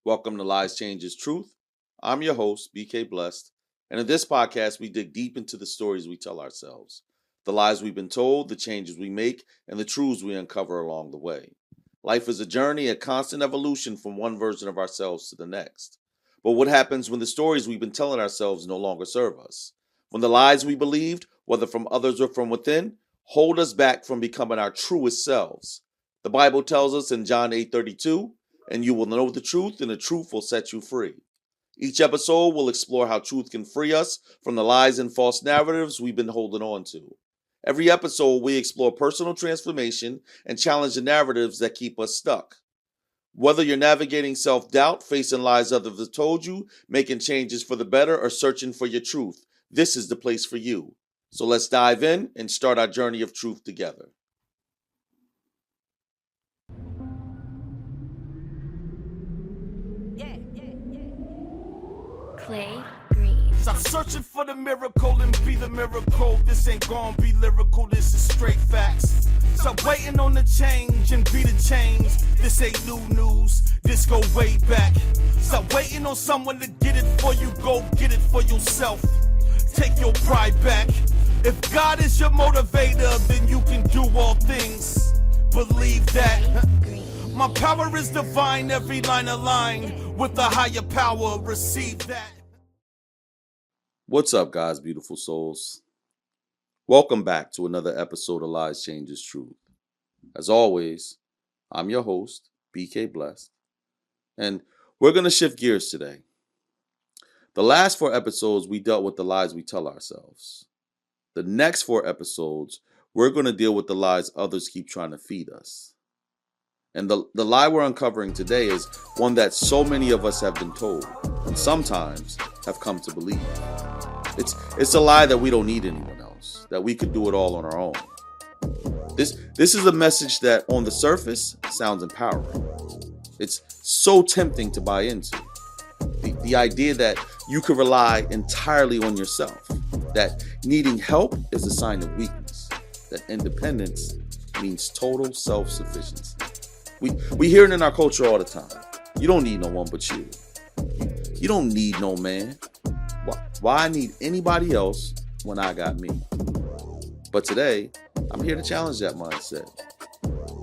Welcome to Lies Changes Truth. I'm your host, BK Blessed, and in this podcast, we dig deep into the stories we tell ourselves, the lies we've been told, the changes we make, and the truths we uncover along the way. Life is a journey, a constant evolution from one version of ourselves to the next. But what happens when the stories we've been telling ourselves no longer serve us? When the lies we believed, whether from others or from within, hold us back from becoming our truest selves? The Bible tells us in John 8:32, and you will know the truth, and the truth will set you free. Each episode will explore how truth can free us from the lies and false narratives we've been holding on to. Every episode, we explore personal transformation and challenge the narratives that keep us stuck. Whether you're navigating self-doubt, facing lies others have told you, making changes for the better, or searching for your truth, this is the place for you. So let's dive in and start our journey of truth together. Clay Green. Stop searching for the miracle and be the miracle. This ain't gonna be lyrical, this is straight facts. Stop waiting on the change and be the change. This ain't new news, this go way back. Stop waiting on someone to get it for you, go get it for yourself. Take your pride back. If God is your motivator, then you can do all things. Believe that. My power is divine, every line aligned with the higher power, receive that. What's up, guys, beautiful souls? Welcome back to another episode of Lies Changes Truth. As always, I'm your host, BK Blessed, and we're going to shift gears today. The last 4 episodes, we dealt with the lies we tell ourselves. The next 4 episodes, we're going to deal with the lies others keep trying to feed us. And the lie we're uncovering today is one that so many of us have been told, and sometimes have come to believe. It's a lie that we don't need anyone else, that we could do it all on our own. This is a message that on the surface sounds empowering. It's so tempting to buy into. The idea that you could rely entirely on yourself, that needing help is a sign of weakness, that independence means total self-sufficiency. We hear it in our culture all the time. You don't need no one but you. You don't need no man. Why need anybody else when I got me? But today, I'm here to challenge that mindset.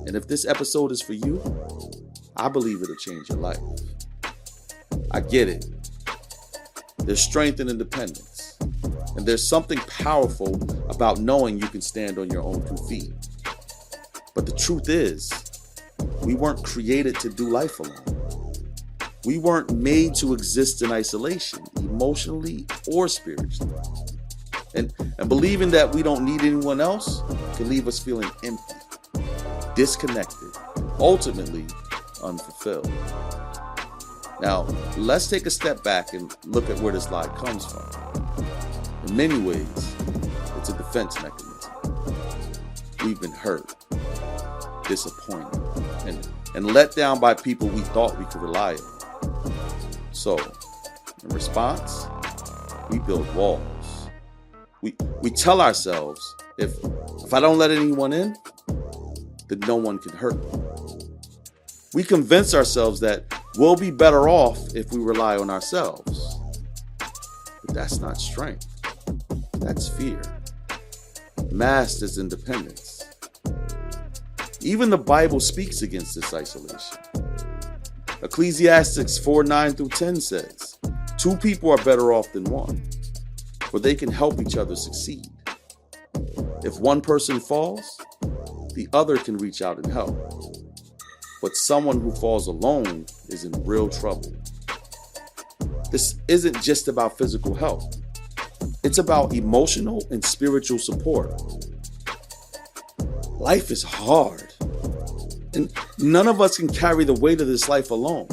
And if this episode is for you, I believe it'll change your life. I get it. There's strength in independence. And there's something powerful about knowing you can stand on your own 2 feet. But the truth is, we weren't created to do life alone. We weren't made to exist in isolation, emotionally or spiritually. And believing that we don't need anyone else can leave us feeling empty, disconnected, ultimately unfulfilled. Now, let's take a step back and look at where this lie comes from. In many ways, it's a defense mechanism. We've been hurt, disappointed, and let down by people we thought we could rely on. So, in response, we build walls. We tell ourselves, if I don't let anyone in, then no one can hurt me. We convince ourselves that we'll be better off if we rely on ourselves. But that's not strength. That's fear. Masked as independence. Even the Bible speaks against this isolation. Ecclesiastes 4:9-10 says, 2 people are better off than one, for they can help each other succeed. If one person falls, the other can reach out and help. But someone who falls alone is in real trouble. This isn't just about physical health. It's about emotional and spiritual support. Life is hard, and none of us can carry the weight of this life alone.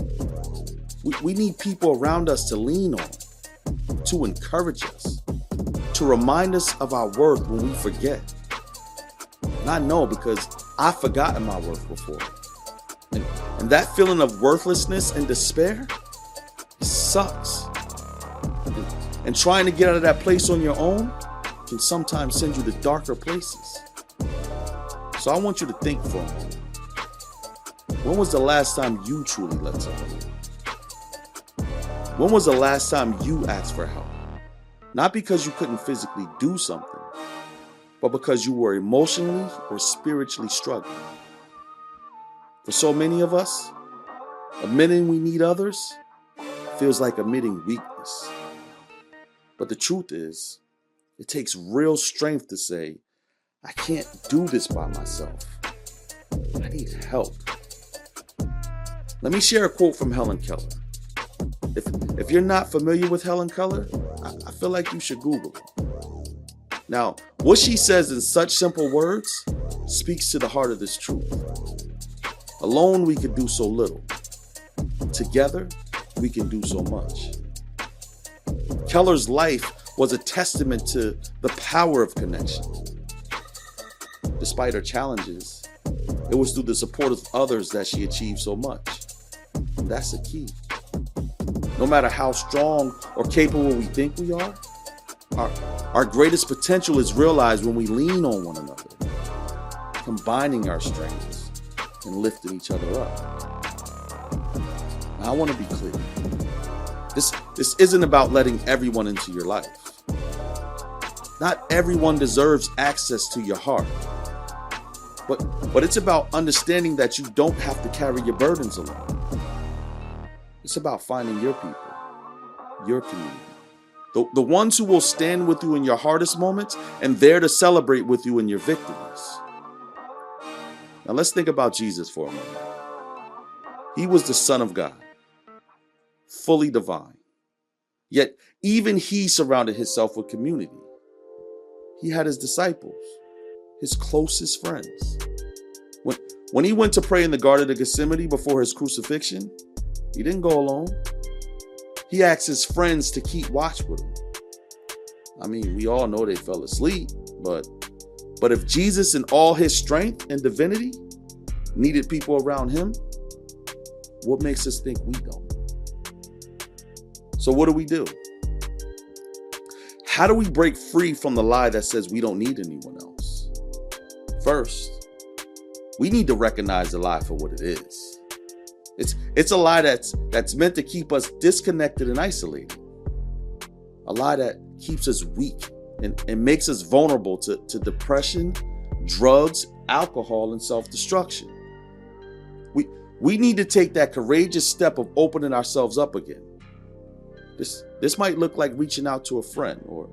We need people around us to lean on, to encourage us, to remind us of our worth when we forget. And I know because I've forgotten my worth before. And that feeling of worthlessness and despair, it sucks. And trying to get out of that place on your own can sometimes send you to darker places. So I want you to think for a moment. When was the last time you truly let someone in? When was the last time you asked for help? Not because you couldn't physically do something, but because you were emotionally or spiritually struggling. For so many of us, admitting we need others feels like admitting weakness. But the truth is, it takes real strength to say, I can't do this by myself. I need help. Let me share a quote from Helen Keller. If you're not familiar with Helen Keller, I feel like you should Google it. Now, what she says in such simple words speaks to the heart of this truth. Alone, we can do so little. Together, we can do so much. Keller's life was a testament to the power of connection. Despite her challenges, it was through the support of others that she achieved so much. That's the key. No matter how strong or capable we think we are, our greatest potential is realized when we lean on one another, combining our strengths and lifting each other up. Now, I want to be clear. This isn't about letting everyone into your life. Not everyone deserves access to your heart. But it's about understanding that you don't have to carry your burdens alone. It's about finding your people, your community. The ones who will stand with you in your hardest moments and there to celebrate with you in your victories. Now let's think about Jesus for a moment. He was the Son of God, fully divine. Yet even he surrounded himself with community. He had his disciples, his closest friends. When he went to pray in the Garden of Gethsemane before his crucifixion, he didn't go alone. He asked his friends to keep watch with him. I mean, we all know they fell asleep, but if Jesus in all his strength and divinity needed people around him, what makes us think we don't? So what do? How do we break free from the lie that says we don't need anyone else? First, we need to recognize the lie for what it is. It's a lie that's meant to keep us disconnected and isolated. A lie that keeps us weak and makes us vulnerable to depression, drugs, alcohol, and self-destruction. We need to take that courageous step of opening ourselves up again. This might look like reaching out to a friend or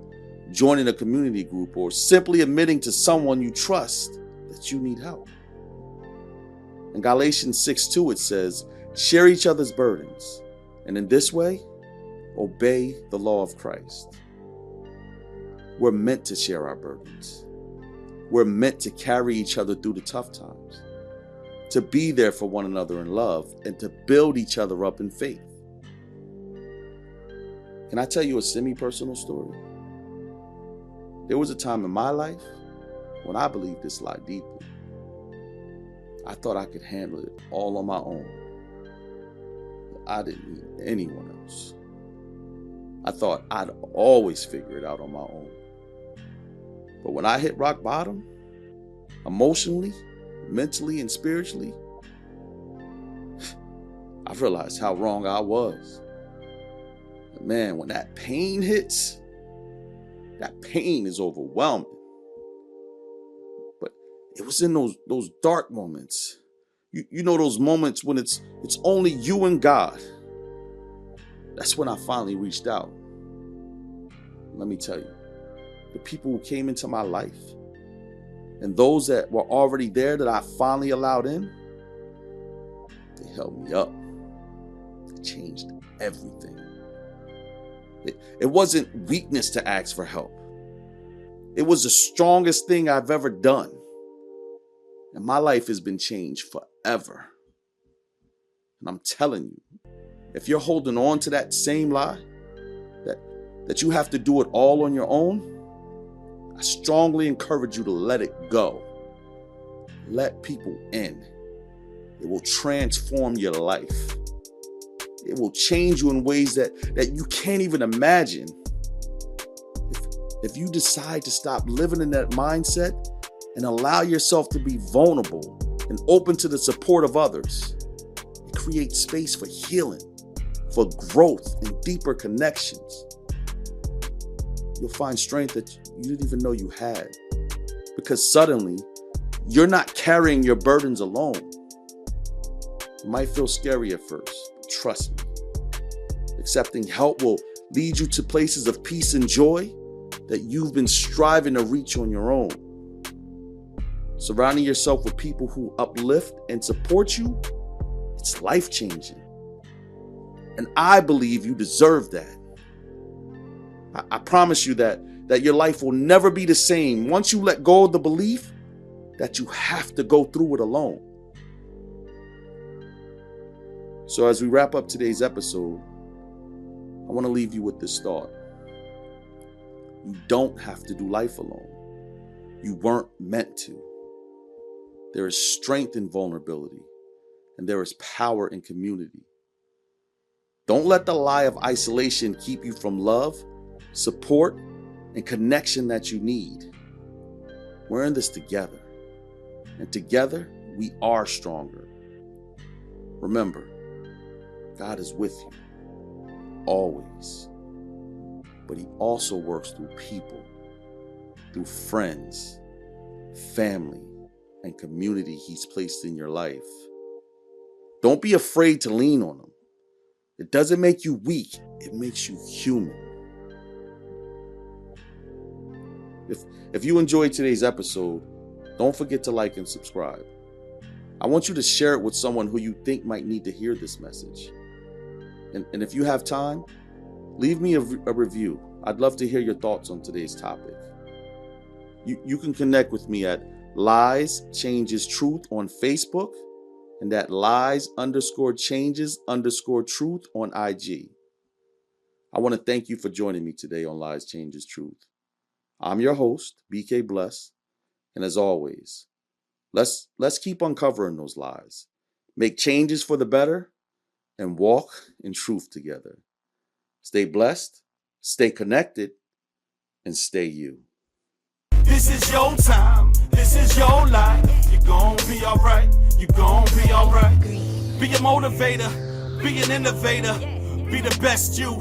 joining a community group or simply admitting to someone you trust that you need help. In Galatians 6:2, it says, share each other's burdens, and in this way, obey the law of Christ. We're meant to share our burdens. We're meant to carry each other through the tough times, to be there for one another in love, and to build each other up in faith. Can I tell you a semi-personal story? There was a time in my life when I believed this lie deeply. I thought I could handle it all on my own. I didn't need anyone else. I thought I'd always figure it out on my own. But when I hit rock bottom, emotionally, mentally, and spiritually, I realized how wrong I was. Man, when that pain hits, that pain is overwhelming. But it was in those dark moments. You know those moments when it's only you and God. That's when I finally reached out. Let me tell you, the people who came into my life and those that were already there that I finally allowed in, they held me up. They changed everything. It wasn't weakness to ask for help. It was the strongest thing I've ever done. And my life has been changed forever. And I'm telling you, if you're holding on to that same lie, that you have to do it all on your own, I strongly encourage you to let it go. Let people in. It will transform your life. It will change you in ways that you can't even imagine. If you decide to stop living in that mindset and allow yourself to be vulnerable and open to the support of others, it creates space for healing, for growth and deeper connections. You'll find strength that you didn't even know you had, because suddenly you're not carrying your burdens alone. It might feel scary at first, but trust me. Accepting help will lead you to places of peace and joy that you've been striving to reach on your own. Surrounding yourself with people who uplift and support you, it's life-changing. And I believe you deserve that. I promise you that your life will never be the same once you let go of the belief that you have to go through it alone. So as we wrap up today's episode, I want to leave you with this thought. You don't have to do life alone. You weren't meant to. There is strength in vulnerability, and there is power in community. Don't let the lie of isolation keep you from love, support, and connection that you need. We're in this together, and together we are stronger. Remember, God is with you, always. But He also works through people, through friends, family, and community He's placed in your life. Don't be afraid to lean on Him. It doesn't make you weak, it makes you human. If you enjoyed today's episode, don't forget to like and subscribe. I want you to share it with someone who you think might need to hear this message. And if you have time, leave me a review. I'd love to hear your thoughts on today's topic. You can connect with me at Lies Changes Truth on Facebook and at Lies_Changes_Truth on IG. I want to thank you for joining me today on Lies Changes Truth. I'm your host, BK Bless, and as always, let's keep uncovering those lies, make changes for the better, and walk in truth together. Stay blessed, stay connected, and stay you. This is your time, this is your life. You're gonna be alright, you're gonna be alright. Be a motivator, be an innovator, be the best you.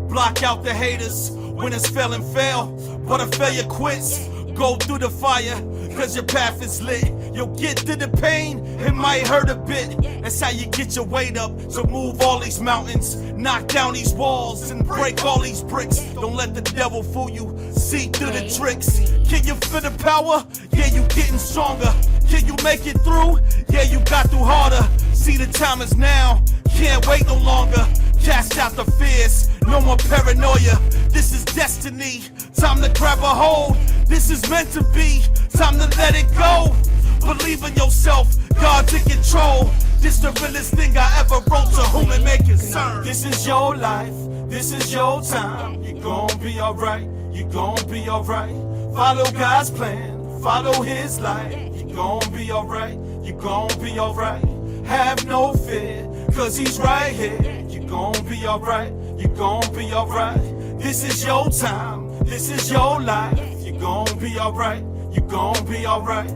Block out the haters, winners fail and fail, but a failure quits. Go through the fire, cause your path is lit. You'll get through the pain, it might hurt a bit. That's how you get your weight up, so move all these mountains. Knock down these walls and break all these bricks. Don't let the devil fool you, see through the tricks. Can you feel the power? Yeah, you getting stronger. Can you make it through? Yeah, you got through harder. See, the time is now, can't wait no longer. Cast out the fears, no more paranoia. This is destiny, time to grab a hold. This is meant to be, time to let it go. Believe in yourself, God's in control. This the realest thing I ever wrote, to whom it may concern. This is your life, this is your time. You're gonna be alright, you're gonna be alright. Follow God's plan, follow His light. You're gonna be alright, you're gonna be alright. Have no fear, cause He's right here. You're gonna be alright, you're gonna be alright. This is your time, this is your life. You're gonna be alright, you're gonna be alright.